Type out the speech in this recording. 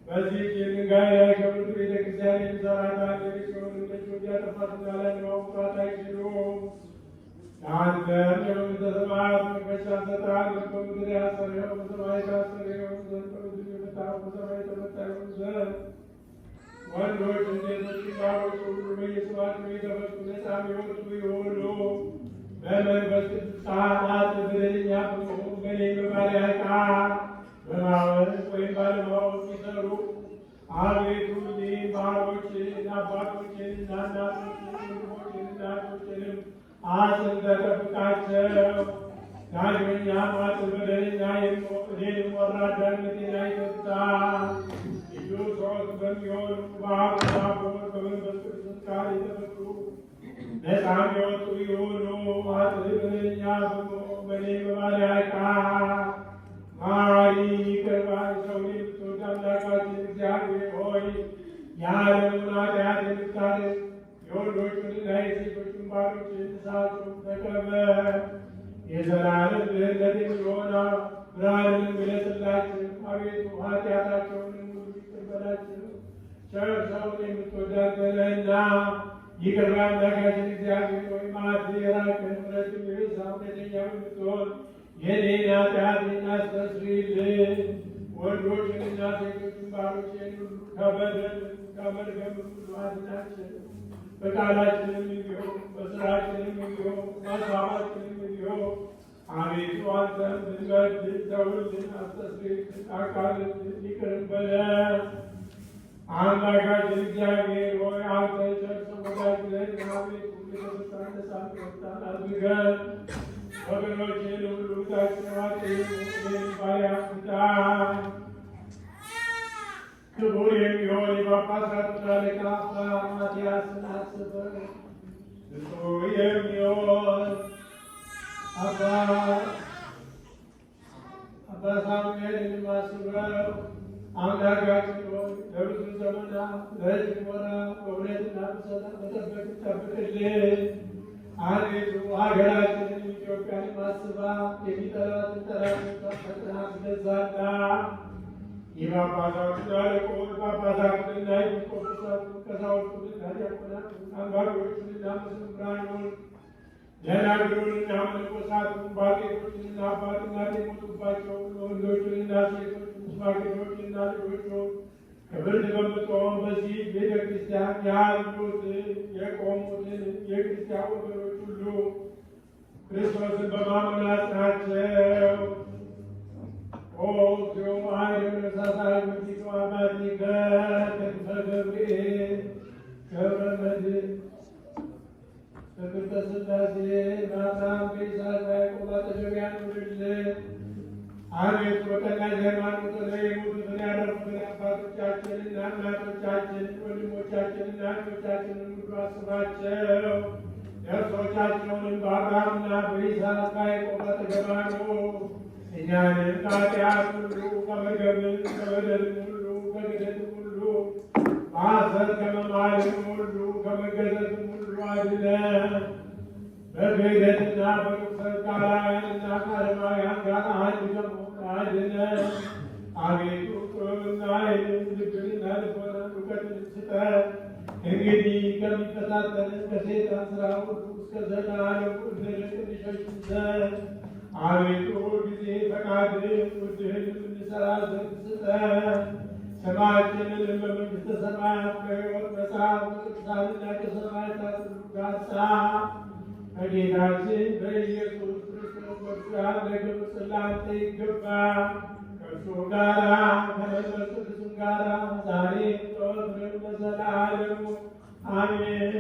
በዚህ ድንጋይ ላይ ከምድር ቤተክርስቲያን የሚሰራታል ሲሆን ልጆች ያጠፋትና ለማውጣት አይችሉም። አንተ የመንግሥተ ሰማያት መክፈቻ ሰጥሃለሁ። በምድር ያሰረው በሰማይ ታሰረው ዘንድ በምድር የመታው በሰማይ ተመታ ይሆን ዘንድ ወንዶች ሴቶች ባሮች ሁሉ በየስማቸው የተፈቱ ነፃ የሚወጡ ይሁኑ። በመንፈስ ቅዱስ ጸዓት በደለኛ በመሆን በእኔ በባሪያ ዕቃ በማወቅ ወይም ባለማወቅ ሲሰሩ አቤቱ እኔን ባሮችህን አባቶችህንና እናቶችህን ወንድሞችህንና እህቶችህንም አጽንተህ ጠብቃቸው። ዳግመኛም አጥር በደለኛ እኔንም ወራዳነቴን አይተፍታ። ልዩ ሦስት በሚሆኑ በአብና በወልድ በመንፈስ ቅዱስ ቃል የተፈቱ ነፃ የሚወጡ ይሁኑ። አጥር በደለኛ በመሆን በእኔ በባሪያ ዕቃ ማሪ ይቅር ባይ ሰውን የምትወድ አምላካችን እግዚአብሔር ሆይ የዓለሙን ኃጢአት የምታርቅ የወንዶቹንና የሴቶቹን ባሮችህን ንስሐቸውን ተቀበል። የዘላለም ድኅነት የሚሆን ብርሃንንም ግለጽላቸው። አቤቱ ኃጢአታቸውንም ሁሉ ይቅር በላቸው። ቸር ሰውን የምትወድ አንተ ነህና ይቅር ባይ አምላካችን እግዚአብሔር ሆይ መዓትህ የራቀ ምሕረትህ የበዛ እውነተኛ የምትሆን የኔን ኃጢአቴን አስተስርይልኝ። ወንዶችንና ሴቶችን ባሮችህን ሁሉ ከበደል ከመርገም ሁሉ አድናቸው። በቃላችንም እንዲሆን በሥራችንም እንዲሆን በሐሳባችንም እንዲሆን አቤቱ አንተን ብንበድል ተውልን፣ አስተስርይልን፣ አቃልልን፣ ይቅር በለን። አምላካችን እግዚአብሔር ሆይ አንተ ቸር ሰው ወዳጅ ነህ። አቤቱ የተሰጠን ነፃነት ወጣን አድርገን ወገኖችን ሁሉ ታስባትን ባሪያ ስልጣን ክቡር የሚሆን የጳጳሳቱን አለቃ አባ ማትያስን አስበው። ብፁዕ የሚሆን አባ ሳሙኤልን አስበው። አምላካችን ሆይ ለብዙ ዘመናት ለረጅም ወራት በእውነትና በሰላም በጠበቅ ጠብቅልን። አቤቱ ሀገራችንን ኢትዮጵያን ማስባ የሚጠላትን ጠላቶቿን ፈጥና አስገዛና የጳጳሳቱን አለቆች ጳጳሳቱንና ኤጲስቆጶሳቱን ቀሳውስቱንና ዲያቆናቱን አንባቢዎቹንና መዘምራኑን ደናግሉንና መነኮሳቱን ባልቴቶችንና አባትና የሞቱባቸውን ወንዶችንና ሴቶችን ሽማግሌዎችንና ልጆቹን ክብርት በምትሆን በዚህ ቤተ ክርስቲያን ያሉትን የቆሙትን የክርስቲያን ወገኖች ሁሉ ክርስቶስን በማመን አጽናቸው። ኦ እግዚኦ ኃይለ ነሳሳይ ምቲቱ አማቲከ ክንፈ ገብርኤል ገብረ መድኅን በቅድስተ ሥላሴ ማርያም በይስሐቅ በያዕቆብ አጠገብ ያኑርልን። አቤቱ በቀናች ሃይማኖት ላይ የሞቱትን ያረፉትን አባቶቻችንና እናቶቻችንን ወንድሞቻችንና እህቶቻችንን ሁሉ አስባቸው። ነፍሶቻቸውንም በአብርሃምና በይስሐቅ በያዕቆብ አጠገብ አኑር። እኛንም ከኃጢአት ሁሉ ከመርገምም ከበደልም ሁሉ ከክህደትም ሁሉ በሐሰት ከመማልም ሁሉ ከመገዘትም ሁሉ አድነን። በክህደትና በርኵሰት ከአላውያንና ከአረማውያን ጋር አንድ ከመሆን አድነን። አቤቱ ጥበብና ኃይልን ልብንና ልቦናን እውቀትን ስጠን። እንግዲህ ከሚፈታተንን ከሰይጣን ሥራ ሁሉ እስከ ዘላለሙ እንድንርቅ እንሸሽ ዘንድ አቤቱ ጊዜ ፈቃድህን ውድህን እንሰራ ዘንድ ስጠን። ስማችንን በመንግሥተ ሰማያት በሕይወት መጽሐፍ በቅዱሳንና ከሰማዕታት ሁሉ ጋር ጻፍ። ከጌታችን በኢየሱስ ክርስቶስ በእርሱ ያለ ክብር ላንተ ይገባል። ከእርሱ ጋራ ከመንፈስ ቅዱስም ጋራ ዛሬ ዘወትርም ለዘላለሙ አሜን።